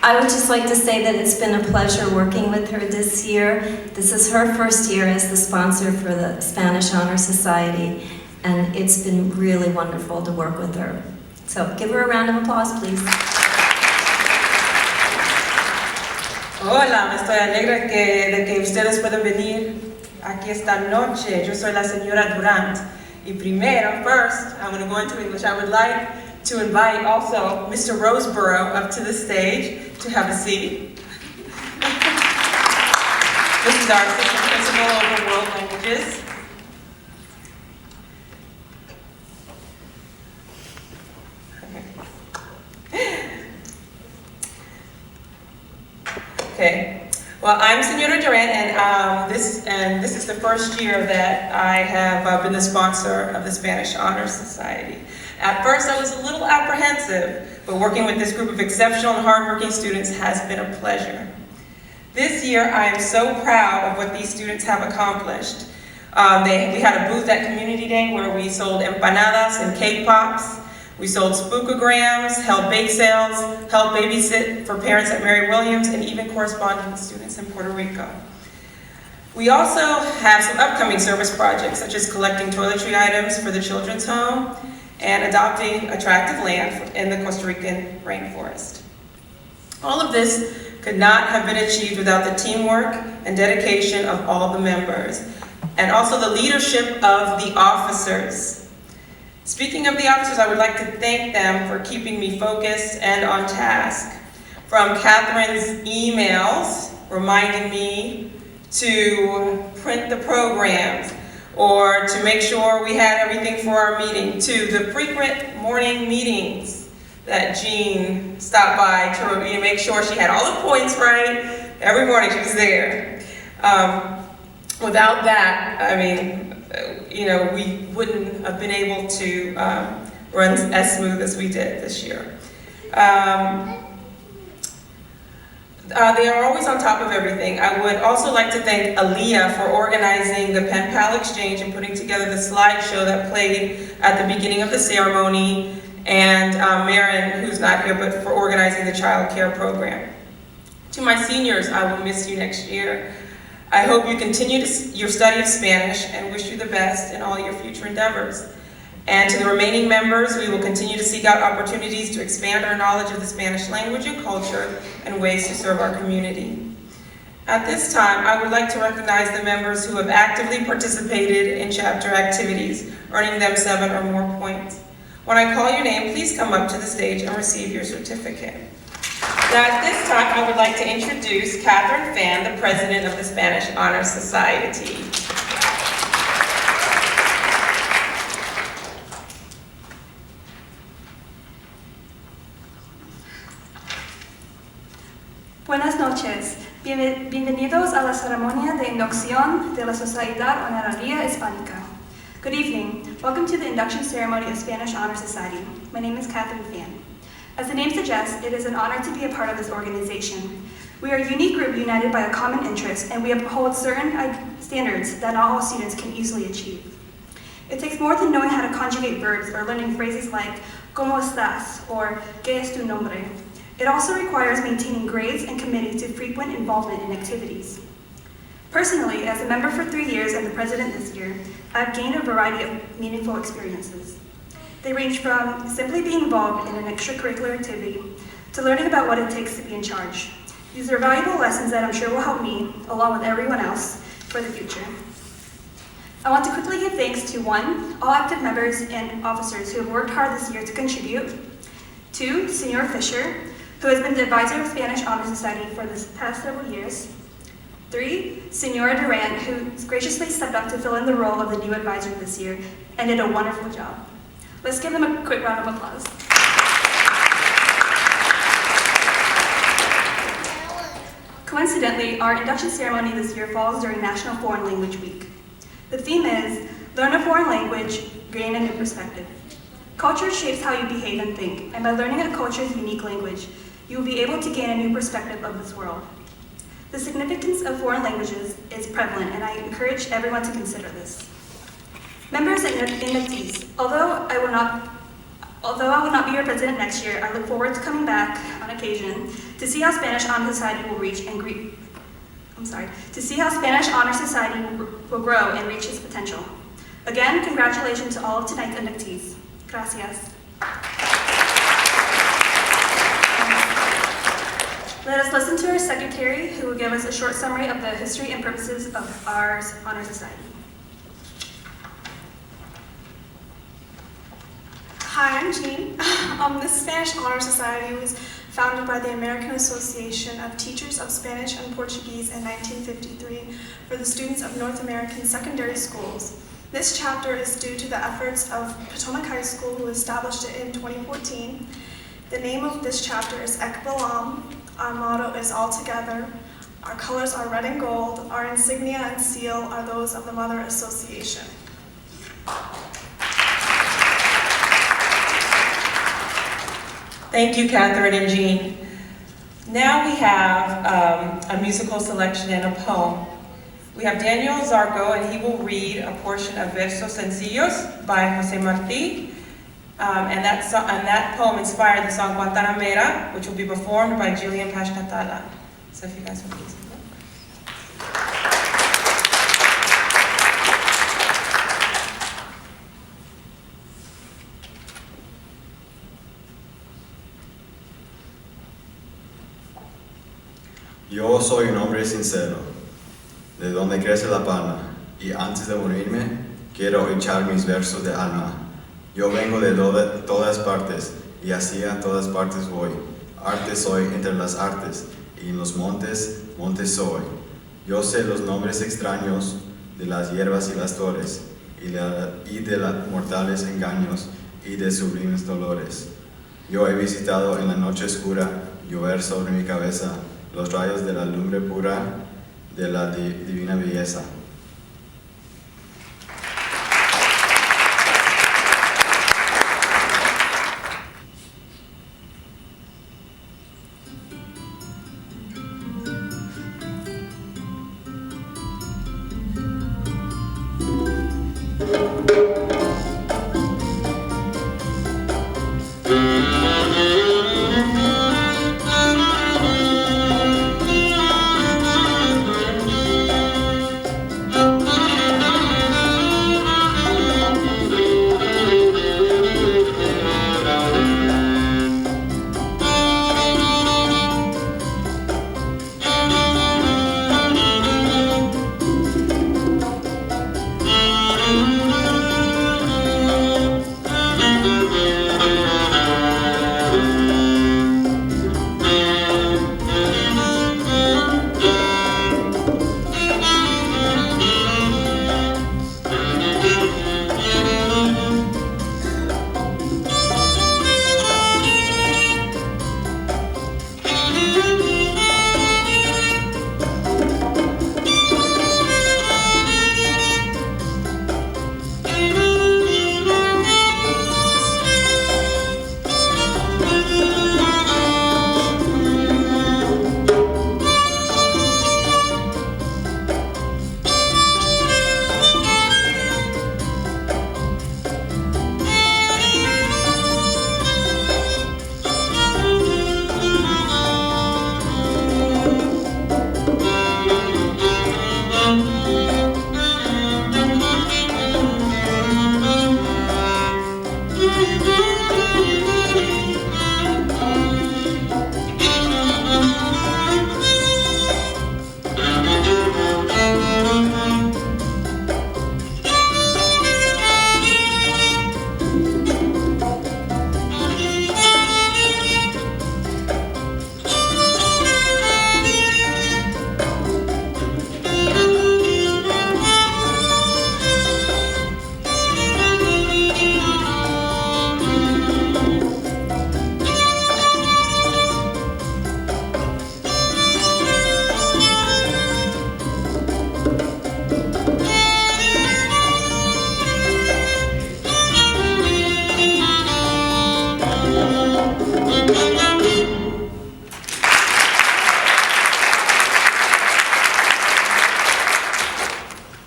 I would just like to say that it's been a pleasure working with her this year. This is her first year as the sponsor for the Spanish Honor Society, and it's been really wonderful to work with her. So give her a round of applause, please. Hola, estoy alegre de que ustedes puedan venir aquí esta noche. Yo soy la señora Durant. Y primero, first, I'm going to go into English. I would like to invite also Mr. Roseborough up to the stage to have a seat. This is our assistant principal over world languages. Okay. Well, I'm Senora Durant, and this is the first year that I have been the sponsor of the Spanish Honor Society. At first, I was a little apprehensive, but working with this group of exceptional and hardworking students has been a pleasure. This year, I am so proud of what these students have accomplished. We had a booth at Community Day where we sold empanadas and cake pops. We sold spookograms, held bake sales, helped babysit for parents at Mary Williams, and even corresponded with students in Puerto Rico. We also have some upcoming service projects, such as collecting toiletry items for the children's home and adopting attractive land in the Costa Rican rainforest. All of this could not have been achieved without the teamwork and dedication of all the members, and also the leadership of the officers. Speaking of the officers, I would like to thank them for keeping me focused and on task. From Catherine's emails reminding me to print the programs or to make sure we had everything for our meeting, to the frequent morning meetings that Jean stopped by to make sure she had all the points right. Every morning she was there. Without that, I mean, we wouldn't have been able to run as smooth as we did this year. They are always on top of everything. I would also like to thank Aaliyah for organizing the Pen Pal Exchange and putting together the slideshow that played at the beginning of the ceremony, and Marin, who's not here, but for organizing the child care program. To my seniors, I will miss you next year. I hope you continue your study of Spanish and wish you the best in all your future endeavors. And to the remaining members, we will continue to seek out opportunities to expand our knowledge of the Spanish language and culture and ways to serve our community. At this time, I would like to recognize the members who have actively participated in chapter activities, earning them 7 or more points. When I call your name, please come up to the stage and receive your certificate. Now, at this time, I would like to introduce Catherine Fan, the president of the Spanish Honor Society. Buenas noches. Bienvenidos a la ceremonia de inducción de la Sociedad Honoraria Hispánica. Good evening. Welcome to the induction ceremony of Spanish Honor Society. My name is Catherine Fan. As the name suggests, it is an honor to be a part of this organization. We are a unique group united by a common interest, and we uphold certain standards that not all students can easily achieve. It takes more than knowing how to conjugate verbs or learning phrases like ¿Cómo estás? Or ¿Qué es tu nombre? It also requires maintaining grades and committing to frequent involvement in activities. Personally, as a member for 3 years and the president this year, I've gained a variety of meaningful experiences. They range from simply being involved in an extracurricular activity to learning about what it takes to be in charge. These are valuable lessons that I'm sure will help me, along with everyone else, for the future. I want to quickly give thanks to 1, all active members and officers who have worked hard this year to contribute, 2, Senor Fisher, who has been the advisor of Spanish Honor Society for the past several years, 3, Senora Durant, who graciously stepped up to fill in the role of the new advisor this year and did a wonderful job. Let's give them a quick round of applause. Coincidentally, our induction ceremony this year falls during National Foreign Language Week. The theme is, learn a foreign language, gain a new perspective. Culture shapes how you behave and think, and by learning a culture's unique language, you will be able to gain a new perspective of this world. The significance of foreign languages is prevalent, and I encourage everyone to consider this. Members and inductees, although Although I will not be your president next year, I look forward to coming back on occasion to see how Spanish Honor Society will grow and reach its potential. Again, congratulations to all of tonight's inductees. Gracias. Let us listen to our secretary, who will give us a short summary of the history and purposes of our Honor Society. Hi, I'm Jean. The Spanish Honor Society was founded by the American Association of Teachers of Spanish and Portuguese in 1953 for the students of North American secondary schools. This chapter is due to the efforts of Potomac High School, who established it in 2014. The name of this chapter is Ek Bilam. Our motto is All Together. Our colors are red and gold. Our insignia and seal are those of the Mother Association. Thank you, Catherine and Jean. Now we have a musical selection and a poem. We have Daniel Zarco, and he will read a portion of Versos Sencillos by Jose Martí. And that poem inspired the song Guantanamera, which will be performed by Jillian Pashnatala. So if you guys would please. Yo soy un hombre sincero, de donde crece la palma, y antes de morirme, quiero echar mis versos de alma. Yo vengo de todas partes, y hacia todas partes voy. Arte soy entre las artes, y en los montes, montes soy. Yo sé los nombres extraños de las hierbas y las flores, y de los mortales engaños, y de sublimes dolores. Yo he visitado en la noche oscura, llover sobre mi cabeza, los rayos de la lumbre pura de la divina belleza.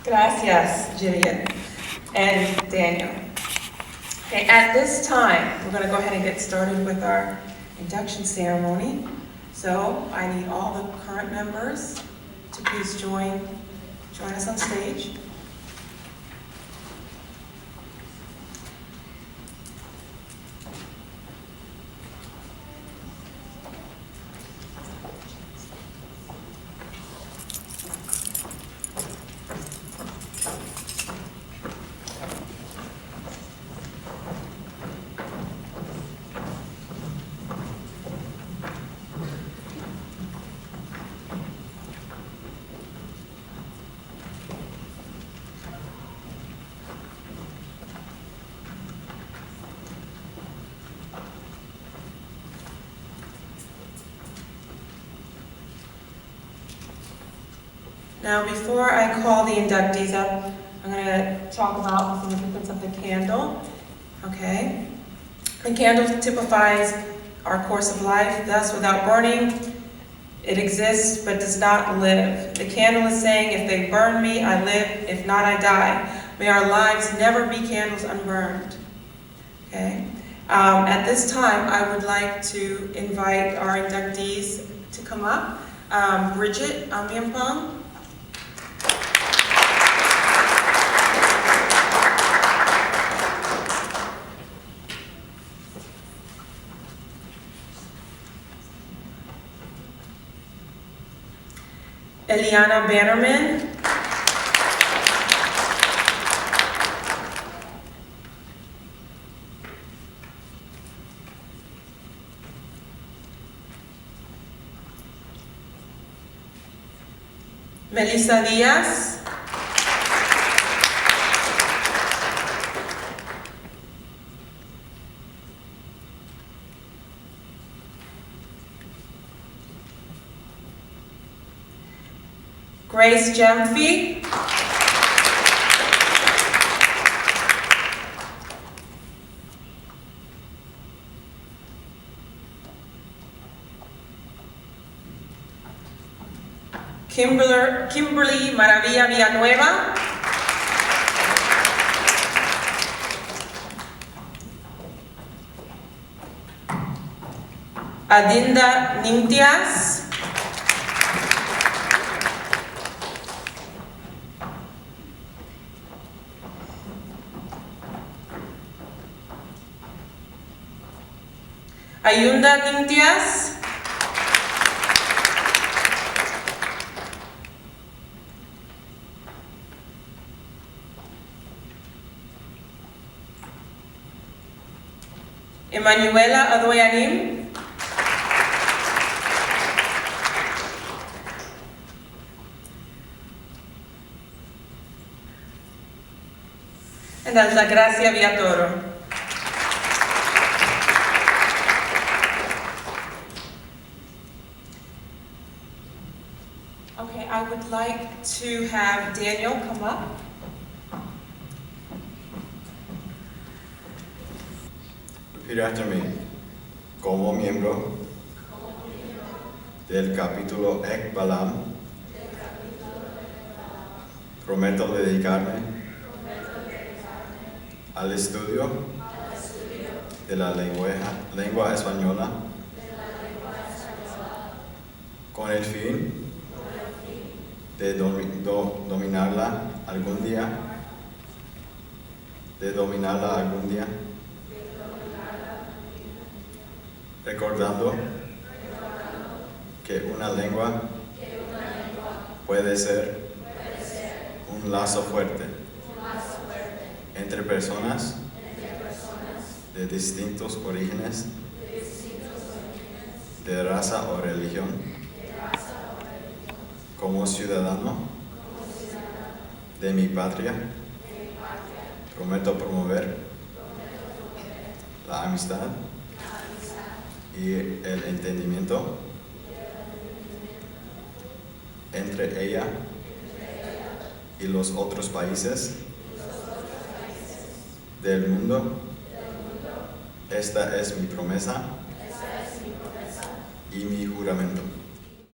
Gracias, Jillian and Daniel. Okay, at this time, we're going to go ahead and get started with our induction ceremony. So I need all the current members to please join us on stage. Now, before I call the inductees up, I'm going to talk about the significance of the candle. Okay? The candle typifies our course of life. Thus, without burning, it exists but does not live. The candle is saying, if they burn me, I live. If not, I die. May our lives never be candles unburned. Okay? At this time, I would like to invite our inductees to come up. Bridget Amiampong. Eliana Bannerman. Melissa Diaz. Grace Jemfi. Kimberly Maravilla Villanueva. Adinda Nintias. Ayunda Nintias. Emanuela Adoyanim. And Altagracia Villatoro. Okay, I would like to have Daniel come up. Repeat after me. Como miembro del capítulo Ek Balam, prometo dedicarme al estudio de la lengua española con el fin de dominarla algún día, recordando que una lengua puede ser un lazo fuerte entre personas de distintos orígenes, de raza o religión. Como ciudadano de mi patria, prometo promover la amistad y el entendimiento entre ella y los otros países del mundo. Esta es mi promesa y mi juramento.